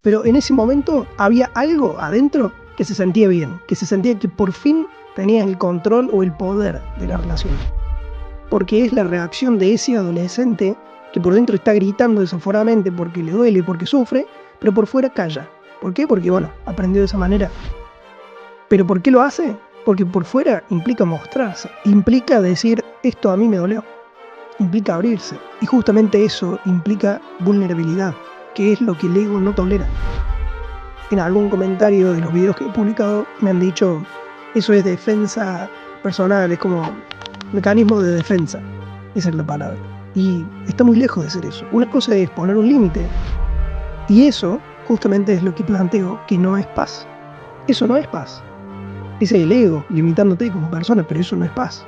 Pero en ese momento había algo adentro que se sentía bien, que se sentía que por fin tenías el control o el poder de la relación. Porque es la reacción de ese adolescente que por dentro está gritando desaforadamente porque le duele, porque sufre, pero por fuera calla. ¿Por qué? Porque, aprendió de esa manera. ¿Pero por qué lo hace? Porque por fuera implica mostrarse, implica decir, esto a mí me dolió, implica abrirse. Y justamente eso implica vulnerabilidad, que es lo que el ego no tolera. En algún comentario de los videos que he publicado me han dicho, eso es defensa personal, es como mecanismo de defensa, esa es la palabra. Y está muy lejos de ser eso. Una cosa es poner un límite, y eso justamente es lo que planteo que no es paz. Eso no es paz. Ese es el ego limitándote como persona, pero eso no es paz.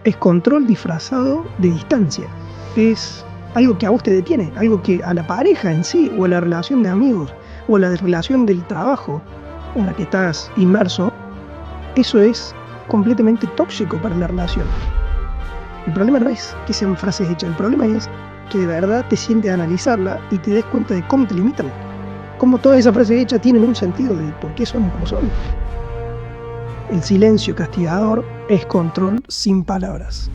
Es control disfrazado de distancia. Es algo que a vos te detiene, algo que a la pareja en sí, o a la relación de amigos, o a la relación del trabajo en la que estás inmerso, eso es completamente tóxico para la relación. El problema no es que sean frases hechas, el problema es que de verdad te sientes a analizarla y te des cuenta de cómo te limitan. Cómo todas esas frases hechas tienen un sentido de por qué son como son. El silencio castigador es control sin palabras.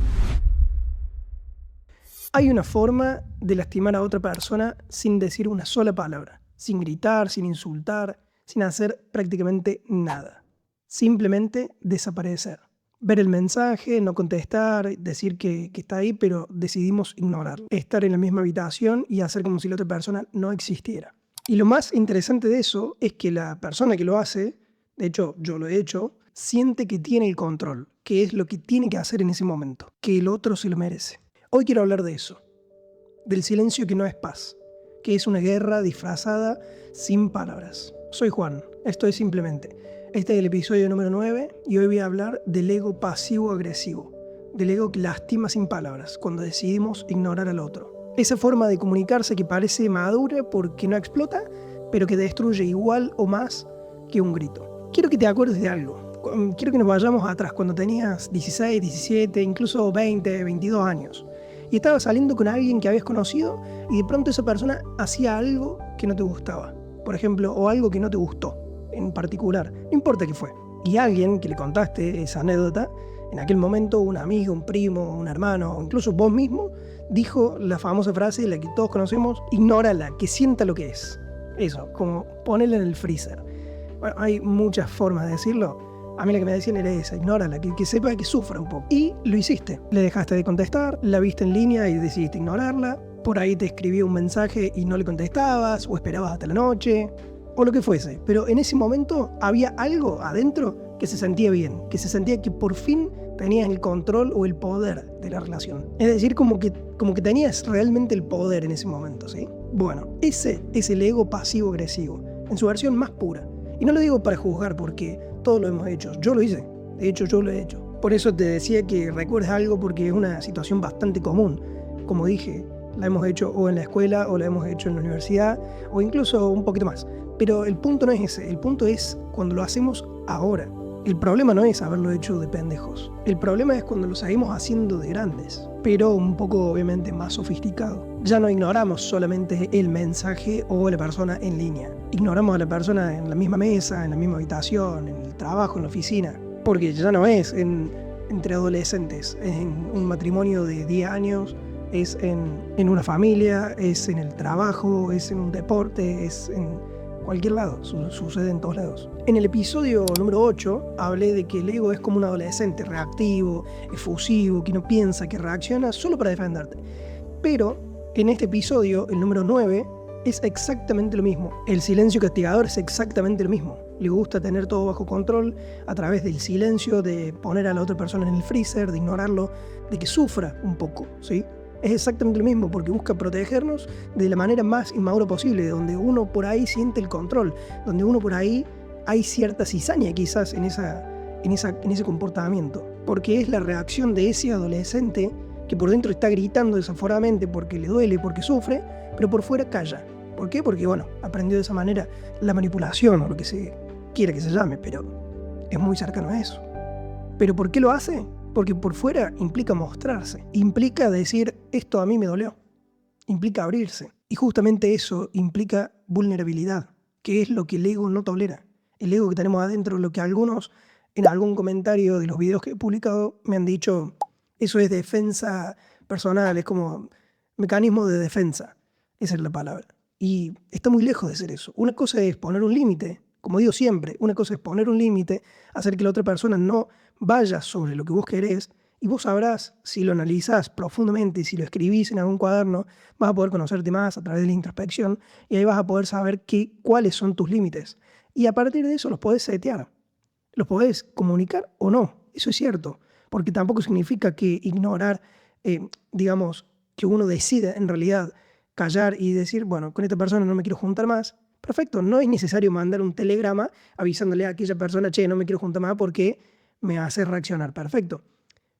Hay una forma de lastimar a otra persona sin decir una sola palabra, sin gritar, sin insultar, sin hacer prácticamente nada. Simplemente desaparecer. Ver el mensaje, no contestar, decir que está ahí, pero decidimos ignorarlo. Estar en la misma habitación y hacer como si la otra persona no existiera. Y lo más interesante de eso es que la persona que lo hace, de hecho yo lo he hecho, siente que tiene el control, que es lo que tiene que hacer en ese momento, que el otro se lo merece. Hoy quiero hablar de eso, del silencio que no es paz, que es una guerra disfrazada sin palabras. Soy Juan, esto es Simplemente. Este es el episodio número 9 y hoy voy a hablar del ego pasivo-agresivo, del ego que lastima sin palabras, cuando decidimos ignorar al otro. Esa forma de comunicarse que parece madura porque no explota, pero que destruye igual o más que un grito. Quiero que te acuerdes de algo. Quiero que nos vayamos atrás, cuando tenías 16, 17, incluso 20, 22 años. Y estabas saliendo con alguien que habías conocido y de pronto esa persona hacía algo que no te gustaba. Por ejemplo, o algo que no te gustó en particular, no importa qué fue. Y alguien que le contaste esa anécdota, en aquel momento un amigo, un primo, un hermano, o incluso vos mismo, dijo la famosa frase, la que todos conocemos, ignórala, que sienta lo que es. Eso, como ponerla en el freezer. Bueno, hay muchas formas de decirlo. A mí la que me decían era esa, ignórala, que sepa que sufra un poco. Y lo hiciste. Le dejaste de contestar, la viste en línea y decidiste ignorarla. Por ahí te escribió un mensaje y no le contestabas, o esperabas hasta la noche, o lo que fuese. Pero en ese momento había algo adentro que se sentía bien, que se sentía que por fin tenías el control o el poder de la relación. Es decir, como que tenías realmente el poder en ese momento, ¿sí? Bueno, ese es el ego pasivo-agresivo, en su versión más pura. Y no lo digo para juzgar porque todos lo hemos hecho. Yo lo hice. De hecho, yo lo he hecho. Por eso te decía que recuerdes algo porque es una situación bastante común. Como dije, la hemos hecho o en la escuela o la hemos hecho en la universidad o incluso un poquito más. Pero el punto no es ese. El punto es cuando lo hacemos ahora. El problema no es haberlo hecho de pendejos. El problema es cuando lo seguimos haciendo de grandes, pero un poco obviamente más sofisticado. Ya no ignoramos solamente el mensaje o la persona en línea. Ignoramos a la persona en la misma mesa, en la misma habitación, en el trabajo, en la oficina. Porque ya no es entre adolescentes, es en un matrimonio de 10 años, es en una familia, es en el trabajo, es en un deporte, es en cualquier lado, sucede en todos lados. En el episodio número 8 hablé de que el ego es como un adolescente reactivo, efusivo, que no piensa, que reacciona solo para defenderte. Pero en este episodio, el número 9, es exactamente lo mismo. El silencio castigador es exactamente lo mismo. Le gusta tener todo bajo control a través del silencio, de poner a la otra persona en el freezer, de ignorarlo, de que sufra un poco, ¿sí? Es exactamente lo mismo porque busca protegernos de la manera más inmadura posible, donde uno por ahí siente el control, donde uno por ahí hay cierta cizaña quizás en ese comportamiento. Porque es la reacción de ese adolescente que por dentro está gritando desaforadamente porque le duele, porque sufre, pero por fuera calla. ¿Por qué? Porque aprendió de esa manera la manipulación o lo que se quiera que se llame, pero es muy cercano a eso. ¿Pero por qué lo hace? Porque por fuera implica mostrarse, implica decir, esto a mí me dolió, implica abrirse. Y justamente eso implica vulnerabilidad, que es lo que el ego no tolera. El ego que tenemos adentro, lo que algunos en algún comentario de los videos que he publicado me han dicho, eso es defensa personal, es como mecanismo de defensa. Esa es la palabra. Y está muy lejos de ser eso. Una cosa es poner un límite, como digo siempre, una cosa es poner un límite, hacer que la otra persona no vaya sobre lo que vos querés, y vos sabrás, si lo analizás profundamente, si lo escribís en algún cuaderno, vas a poder conocerte más a través de la introspección, y ahí vas a poder saber cuáles son tus límites. Y a partir de eso los podés setear, los podés comunicar o no, eso es cierto, porque tampoco significa que ignorar, digamos, que uno decida en realidad callar y decir, bueno, con esta persona no me quiero juntar más. Perfecto, no es necesario mandar un telegrama avisándole a aquella persona, che, no me quiero juntar más porque me hace reaccionar. Perfecto.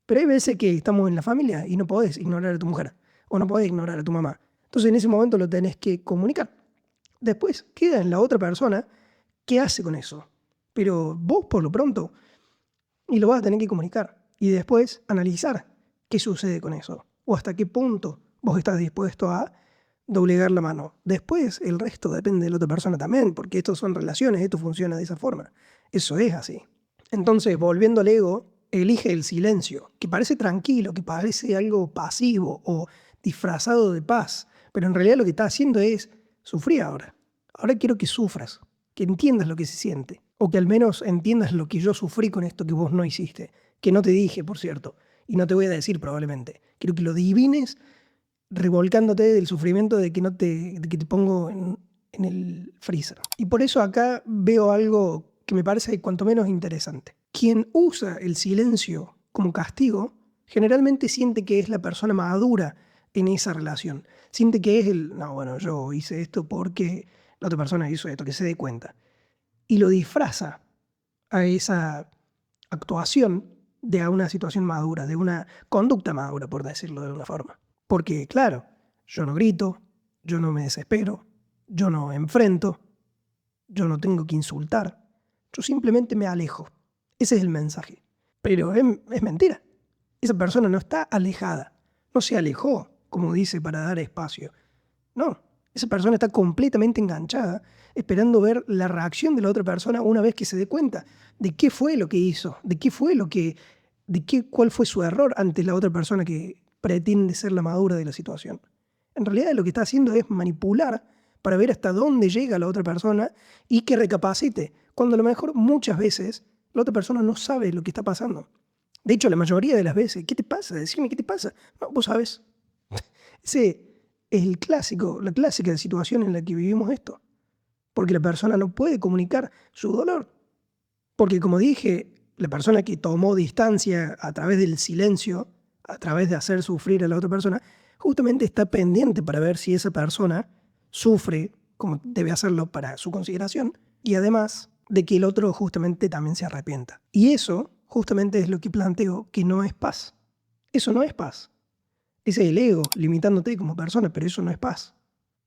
Pero hay veces que estamos en la familia y no podés ignorar a tu mujer o no podés ignorar a tu mamá. Entonces en ese momento lo tenés que comunicar. Después queda en la otra persona qué hace con eso. Pero vos por lo pronto, y lo vas a tener que comunicar. Y después analizar qué sucede con eso. O hasta qué punto vos estás dispuesto a doblegar la mano. Después el resto depende de la otra persona también, porque estos son relaciones, esto funciona de esa forma. Eso es así. Entonces, volviendo al ego, elige el silencio, que parece tranquilo, que parece algo pasivo o disfrazado de paz, pero en realidad lo que está haciendo es sufrir ahora. Ahora quiero que sufras, que entiendas lo que se siente, o que al menos entiendas lo que yo sufrí con esto que vos no hiciste, que no te dije, por cierto, y no te voy a decir probablemente. Quiero que lo adivines revolcándote del sufrimiento de que te pongo en el freezer. Y por eso acá veo algo que me parece cuanto menos interesante. Quien usa el silencio como castigo generalmente siente que es la persona madura en esa relación. Siente que es no, bueno, yo hice esto porque la otra persona hizo esto, que se dé cuenta. Y lo disfraza a esa actuación de una situación madura, de una conducta madura, por decirlo de alguna forma. Porque, claro, yo no grito, yo no me desespero, yo no enfrento, yo no tengo que insultar, yo simplemente me alejo. Ese es el mensaje. Pero es mentira. Esa persona no está alejada, no se alejó, como dice, para dar espacio. No, esa persona está completamente enganchada, esperando ver la reacción de la otra persona una vez que se dé cuenta de qué fue lo que hizo, cuál fue su error ante la otra persona que pretende ser la madura de la situación. En realidad lo que está haciendo es manipular para ver hasta dónde llega la otra persona y que recapacite, cuando a lo mejor muchas veces la otra persona no sabe lo que está pasando. De hecho, la mayoría de las veces, ¿qué te pasa? Decime qué te pasa. No, vos sabés. Ese es la clásica situación en la que vivimos esto. Porque la persona no puede comunicar su dolor. Porque como dije, la persona que tomó distancia a través del silencio, a través de hacer sufrir a la otra persona, justamente está pendiente para ver si esa persona sufre como debe hacerlo para su consideración y además de que el otro justamente también se arrepienta. Y eso justamente es lo que planteo que no es paz. Eso no es paz. Ese es el ego limitándote como persona, pero eso no es paz.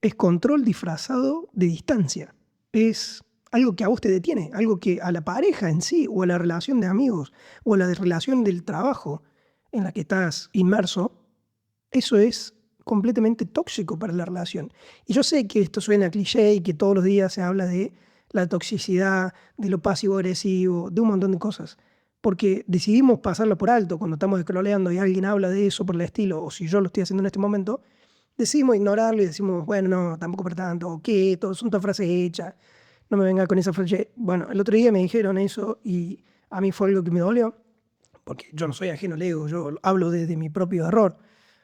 Es control disfrazado de distancia. Es algo que a vos te detiene, algo que a la pareja en sí, o a la relación de amigos, o a la relación del trabajo en la que estás inmerso, eso es completamente tóxico para la relación. Y yo sé que esto suena cliché y que todos los días se habla de la toxicidad, de lo pasivo-agresivo, de un montón de cosas. Porque decidimos pasarlo por alto cuando estamos scrolleando y alguien habla de eso por el estilo, o si yo lo estoy haciendo en este momento, decidimos ignorarlo y decimos, bueno, no, tampoco para tanto, o qué, todo son todas frases hechas, no me venga con esa frase. Bueno, el otro día me dijeron eso y a mí fue algo que me dolió, porque yo no soy ajeno al ego, yo hablo desde mi propio error.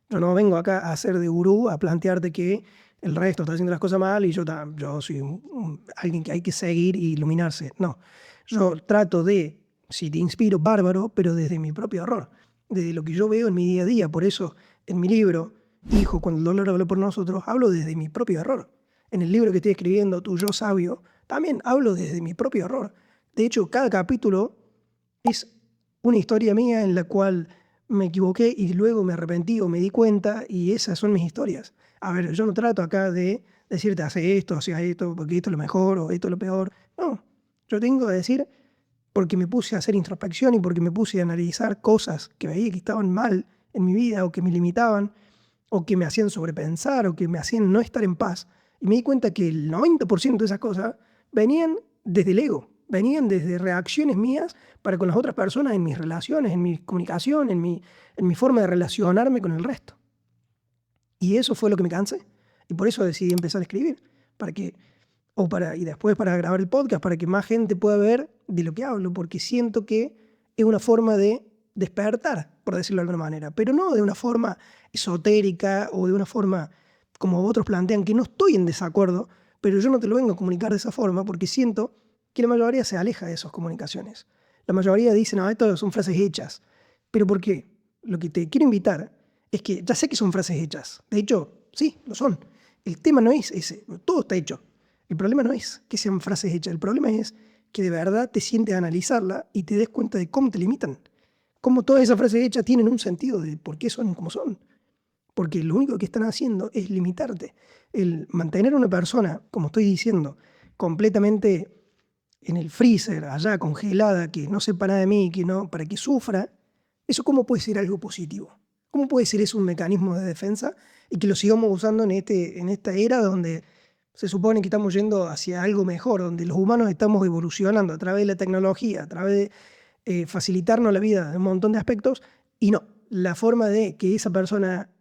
Yo no vengo acá a hacer de gurú, a plantearte que el resto está haciendo las cosas mal y yo soy alguien que hay que seguir e iluminarse. No, yo trato de, si te inspiro, bárbaro, pero desde mi propio error, desde lo que yo veo en mi día a día. Por eso, en mi libro, Hijo, cuando el dolor habló por nosotros, hablo desde mi propio error. En el libro que estoy escribiendo, Tu Yo Sabio, también hablo desde mi propio error. De hecho, cada capítulo es una historia mía en la cual me equivoqué y luego me arrepentí o me di cuenta y esas son mis historias. A ver, yo no trato acá de decirte hace esto, porque esto es lo mejor o esto es lo peor. No, yo tengo que decir porque me puse a hacer introspección y porque me puse a analizar cosas que veía que estaban mal en mi vida o que me limitaban o que me hacían sobrepensar o que me hacían no estar en paz. Y me di cuenta que el 90% de esas cosas venían desde el ego, venían desde reacciones mías para con las otras personas en mis relaciones, en mi comunicación, en mi forma de relacionarme con el resto. Y eso fue lo que me cansé. Y por eso decidí empezar a escribir, y después para grabar el podcast, para que más gente pueda ver de lo que hablo, porque siento que es una forma de despertar, por decirlo de alguna manera, pero no de una forma esotérica o de una forma como otros plantean, que no estoy en desacuerdo, pero yo no te lo vengo a comunicar de esa forma porque siento que la mayoría se aleja de esas comunicaciones. La mayoría dice, no, esto son frases hechas. ¿Pero por qué? Lo que te quiero invitar es que ya sé que son frases hechas. De hecho, sí, lo son. El tema no es ese, todo está hecho. El problema no es que sean frases hechas, el problema es que de verdad te sientes a analizarla y te des cuenta de cómo te limitan. Cómo todas esas frases hechas tienen un sentido de por qué son como son. Porque lo único que están haciendo es limitarte. El mantener a una persona, como estoy diciendo, completamente en el freezer, allá congelada, que no sepa nada de mí, que no, para que sufra, ¿eso cómo puede ser algo positivo? ¿Cómo puede ser eso un mecanismo de defensa y que lo sigamos usando en esta era donde se supone que estamos yendo hacia algo mejor, donde los humanos estamos evolucionando a través de la tecnología, a través de facilitarnos la vida en un montón de aspectos? Y no, la forma de que esa persona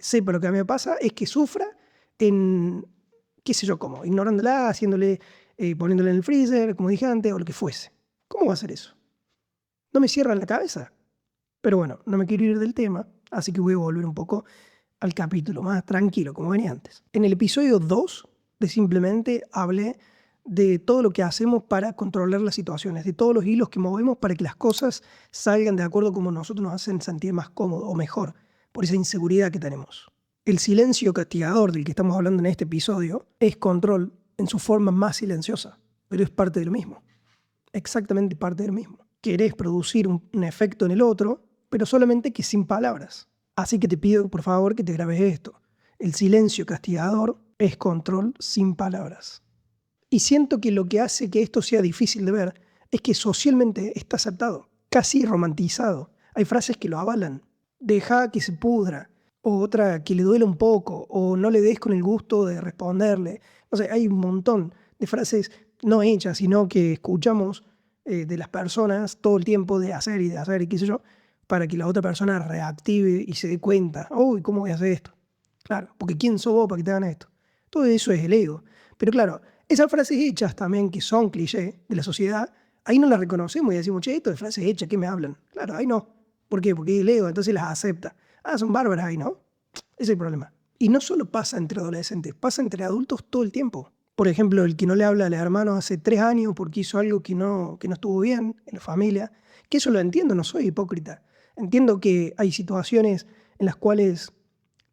sepa lo que a mí me pasa es que sufra en, qué sé yo cómo, ignorándola, poniéndole en el freezer, como dije antes, o lo que fuese. ¿Cómo va a ser eso? ¿No me cierra la cabeza? Pero bueno, no me quiero ir del tema, así que voy a volver un poco al capítulo, más tranquilo, como venía antes. En el episodio 2 de Simplemente hablé de todo lo que hacemos para controlar las situaciones, de todos los hilos que movemos para que las cosas salgan de acuerdo como nosotros nos hacen sentir más cómodo o mejor, por esa inseguridad que tenemos. El silencio castigador del que estamos hablando en este episodio es control en su forma más silenciosa, pero es parte de lo mismo, exactamente parte de lo mismo. Querés producir un efecto en el otro, pero solamente que sin palabras. Así que te pido, por favor, que te grabes esto. El silencio castigador es control sin palabras. Y siento que lo que hace que esto sea difícil de ver es que socialmente está aceptado, casi romantizado. Hay frases que lo avalan. Deja que se pudra. O otra que le duele un poco. O no le des con el gusto de responderle. No sé, hay un montón de frases no hechas, sino que escuchamos de las personas todo el tiempo de hacer y qué sé yo, para que la otra persona reactive y se dé cuenta. Uy, ¿cómo voy a hacer esto? Claro, porque ¿quién sos vos para que te hagan esto? Todo eso es el ego. Pero claro, esas frases hechas también, que son clichés de la sociedad, ahí no las reconocemos y decimos, che, esto de frases hechas, ¿qué me hablan? Claro, ahí no. ¿Por qué? Porque es el ego, entonces las acepta. Ah, son bárbaras ahí, ¿no? Ese es el problema. Y no solo pasa entre adolescentes, pasa entre adultos todo el tiempo. Por ejemplo, el que no le habla a los hermanos hace 3 años porque hizo algo que no estuvo bien en la familia, que eso lo entiendo, no soy hipócrita. Entiendo que hay situaciones en las cuales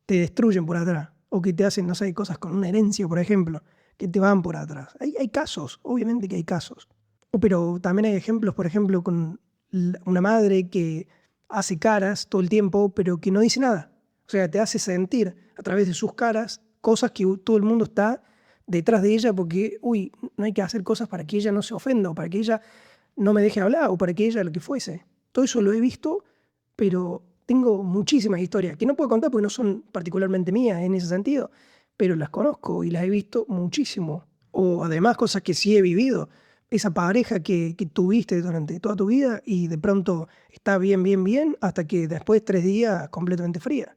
te destruyen por atrás o que te hacen, no sé, cosas con una herencia, por ejemplo, que te van por atrás. Hay casos, obviamente que hay casos. Pero también hay ejemplos, por ejemplo, con una madre que hace caras todo el tiempo, pero que no dice nada. O sea, te hace sentir a través de sus caras cosas que todo el mundo está detrás de ella porque, uy, no hay que hacer cosas para que ella no se ofenda o para que ella no me deje hablar o para que ella lo que fuese. Todo eso lo he visto, pero tengo muchísimas historias que no puedo contar porque no son particularmente mías en ese sentido, pero las conozco y las he visto muchísimo. O además cosas que sí he vivido. Esa pareja que tuviste durante toda tu vida y de pronto está bien, bien, bien, hasta que después 3 días completamente fría.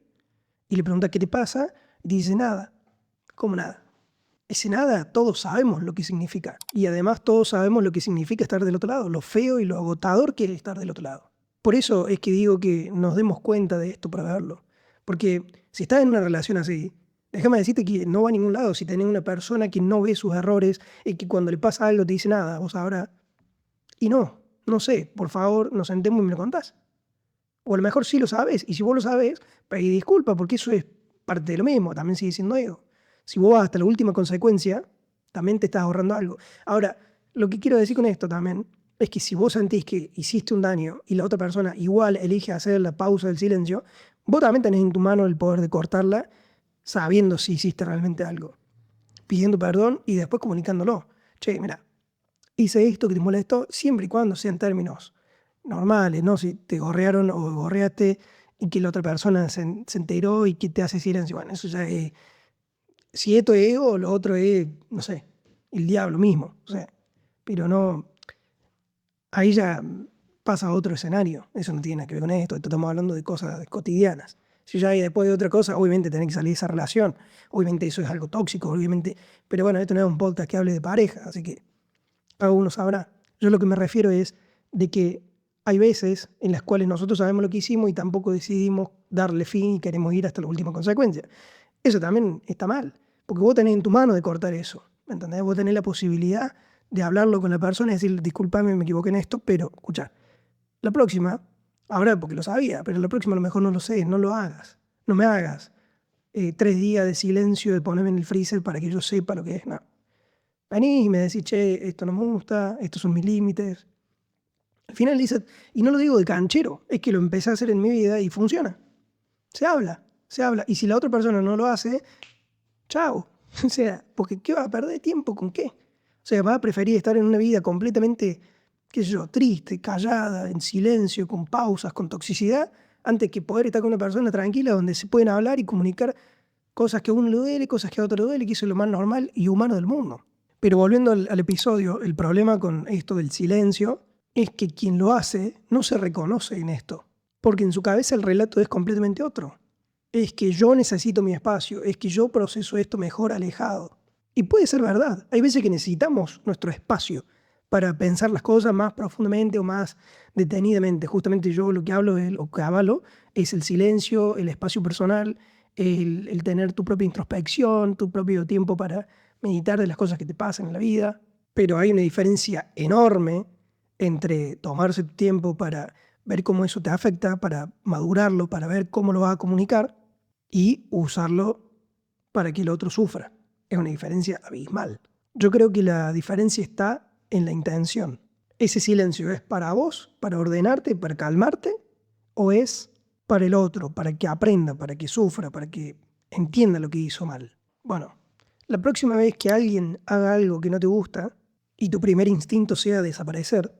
Y le preguntas qué te pasa y te dice nada. ¿Cómo nada? Ese nada todos sabemos lo que significa. Y además todos sabemos lo que significa estar del otro lado, lo feo y lo agotador que es estar del otro lado. Por eso es que digo que nos demos cuenta de esto para verlo. Porque si estás en una relación así, déjame decirte que no va a ningún lado si tenés una persona que no ve sus errores y que cuando le pasa algo te dice nada, vos ahora. Y no sé, por favor, nos sentemos y me lo contás. O a lo mejor sí lo sabes, y si vos lo sabes, pedí disculpas, porque eso es parte de lo mismo, también sigue siendo ego. Si vos vas hasta la última consecuencia, también te estás ahorrando algo. Ahora, lo que quiero decir con esto también es que si vos sentís que hiciste un daño y la otra persona igual elige hacer la pausa del silencio, vos también tenés en tu mano el poder de cortarla sabiendo si hiciste realmente algo, pidiendo perdón y después comunicándolo. Che, mira, hice esto que te molestó siempre y cuando sean términos normales, ¿no? Si te gorrearon o gorreaste y que la otra persona se enteró y que te hace silencio, bueno, eso ya es, si esto es ego, lo otro es, no sé, el diablo mismo, o sea, pero no, ahí ya pasa a otro escenario, eso no tiene nada que ver con esto estamos hablando de cosas cotidianas. Si ya hay después de otra cosa, obviamente tenés que salir de esa relación, obviamente eso es algo tóxico, obviamente, pero bueno, esto no es un podcast que hable de pareja, así que cada uno sabrá. Yo lo que me refiero es de que hay veces en las cuales nosotros sabemos lo que hicimos y tampoco decidimos darle fin y queremos ir hasta la última consecuencia. Eso también está mal, porque vos tenés en tu mano de cortar eso, ¿me entendés? Vos tenés la posibilidad de hablarlo con la persona y decirle, discúlpame, me equivoqué en esto, pero escucha, la próxima, ahora porque lo sabía, pero la próxima a lo mejor no lo sé, no lo hagas, no me hagas 3 días de silencio, de ponerme en el freezer para que yo sepa lo que es, no. Venís y me decís, che, esto no me gusta, estos son mis límites. Al final dice, y no lo digo de canchero, es que lo empecé a hacer en mi vida y funciona. Se habla, se habla. Y si la otra persona no lo hace, chao. O sea, porque ¿qué va a perder tiempo con qué? O sea, va a preferir estar en una vida completamente, qué sé yo, triste, callada, en silencio, con pausas, con toxicidad, antes que poder estar con una persona tranquila donde se pueden hablar y comunicar cosas que a uno le duele, cosas que a otro le duele, que eso es lo más normal y humano del mundo. Pero volviendo al episodio, el problema con esto del silencio es que quien lo hace no se reconoce en esto, porque en su cabeza el relato es completamente otro. Es que yo necesito mi espacio, es que yo proceso esto mejor alejado. Y puede ser verdad, hay veces que necesitamos nuestro espacio para pensar las cosas más profundamente o más detenidamente. Justamente yo lo que hablo, o que avalo, es el silencio, el espacio personal, el tener tu propia introspección, tu propio tiempo para meditar de las cosas que te pasan en la vida. Pero hay una diferencia enorme entre tomarse tu tiempo para ver cómo eso te afecta, para madurarlo, para ver cómo lo vas a comunicar y usarlo para que el otro sufra. Es una diferencia abismal. Yo creo que la diferencia está en la intención. ¿Ese silencio es para vos, para ordenarte, para calmarte? ¿O es para el otro, para que aprenda, para que sufra, para que entienda lo que hizo mal? Bueno, la próxima vez que alguien haga algo que no te gusta y tu primer instinto sea desaparecer,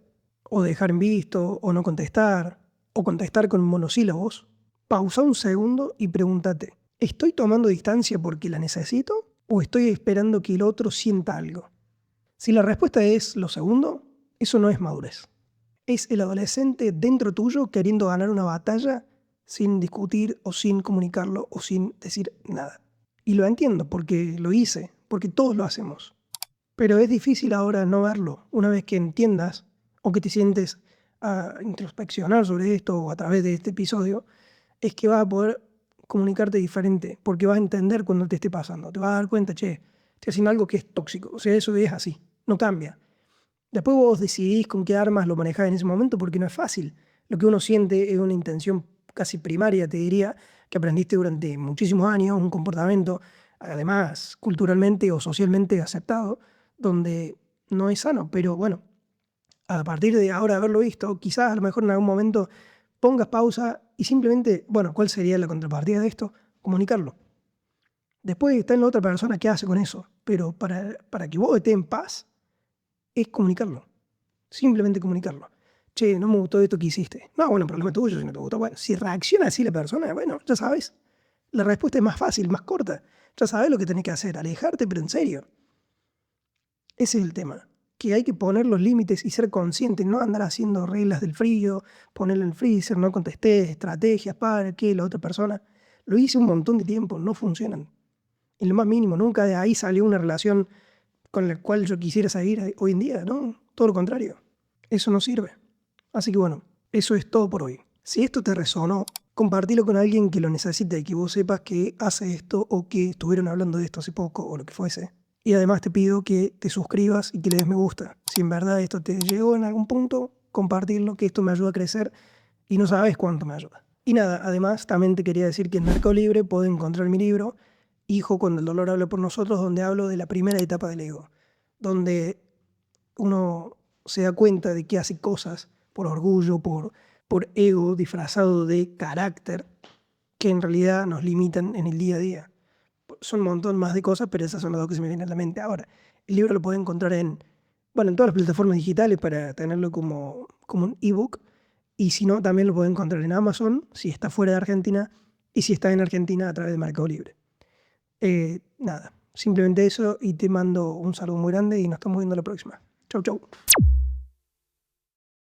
o dejar en visto, o contestar con monosílabos, pausa un segundo y pregúntate, ¿estoy tomando distancia porque la necesito o estoy esperando que el otro sienta algo? Si la respuesta es lo segundo, eso no es madurez. Es el adolescente dentro tuyo queriendo ganar una batalla sin discutir o sin comunicarlo o sin decir nada. Y lo entiendo porque lo hice, porque todos lo hacemos. Pero es difícil ahora no verlo. Una vez que entiendas o que te sientes a introspeccionar sobre esto o a través de este episodio, es que vas a poder comunicarte diferente, porque vas a entender cuando te esté pasando. Te vas a dar cuenta, che, estoy haciendo algo que es tóxico. O sea, eso es así, no cambia. Después vos decidís con qué armas lo manejás en ese momento, porque no es fácil. Lo que uno siente es una intención casi primaria, te diría, que aprendiste durante muchísimos años, un comportamiento, además, culturalmente o socialmente aceptado, donde no es sano. Pero bueno, a partir de ahora haberlo visto, quizás a lo mejor en algún momento pongas pausa y simplemente, bueno, ¿cuál sería la contrapartida de esto? Comunicarlo. Después está en la otra persona qué hace con eso, pero para que vos estés en paz, es comunicarlo. Simplemente comunicarlo. Che, no me gustó esto que hiciste. No, bueno, problema tuyo si no te gustó. Bueno, si reacciona así la persona, bueno, ya sabes. La respuesta es más fácil, más corta. Ya sabes lo que tenés que hacer, alejarte, pero en serio. Ese es el tema. Que hay que poner los límites y ser consciente, no andar haciendo reglas del frío, ponerlo en el freezer, no contesté, estrategias para que la otra persona. Lo hice un montón de tiempo, no funcionan. En lo más mínimo, nunca de ahí salió una relación con la cual yo quisiera seguir hoy en día, ¿no? Todo lo contrario. Eso no sirve. Así que bueno, eso es todo por hoy. Si esto te resonó, compartilo con alguien que lo necesite y que vos sepas que hace esto o que estuvieron hablando de esto hace poco o lo que fuese. Y además te pido que te suscribas y que le des me gusta. Si en verdad esto te llegó en algún punto, compartirlo, que esto me ayuda a crecer y no sabes cuánto me ayuda. Y nada, además también te quería decir que en Mercado Libre puedes encontrar mi libro Hijo cuando el dolor habla por nosotros, donde hablo de la primera etapa del ego, donde uno se da cuenta de que hace cosas por orgullo, por ego disfrazado de carácter, que en realidad nos limitan en el día a día. Son un montón más de cosas, pero esas son las dos que se me vienen a la mente ahora. El libro lo pueden encontrar en todas las plataformas digitales para tenerlo como un ebook, y si no, también lo pueden encontrar en Amazon, si está fuera de Argentina, y si está en Argentina a través de Mercado Libre. Nada, Simplemente eso y te mando un saludo muy grande y nos estamos viendo la próxima. Chau, chau.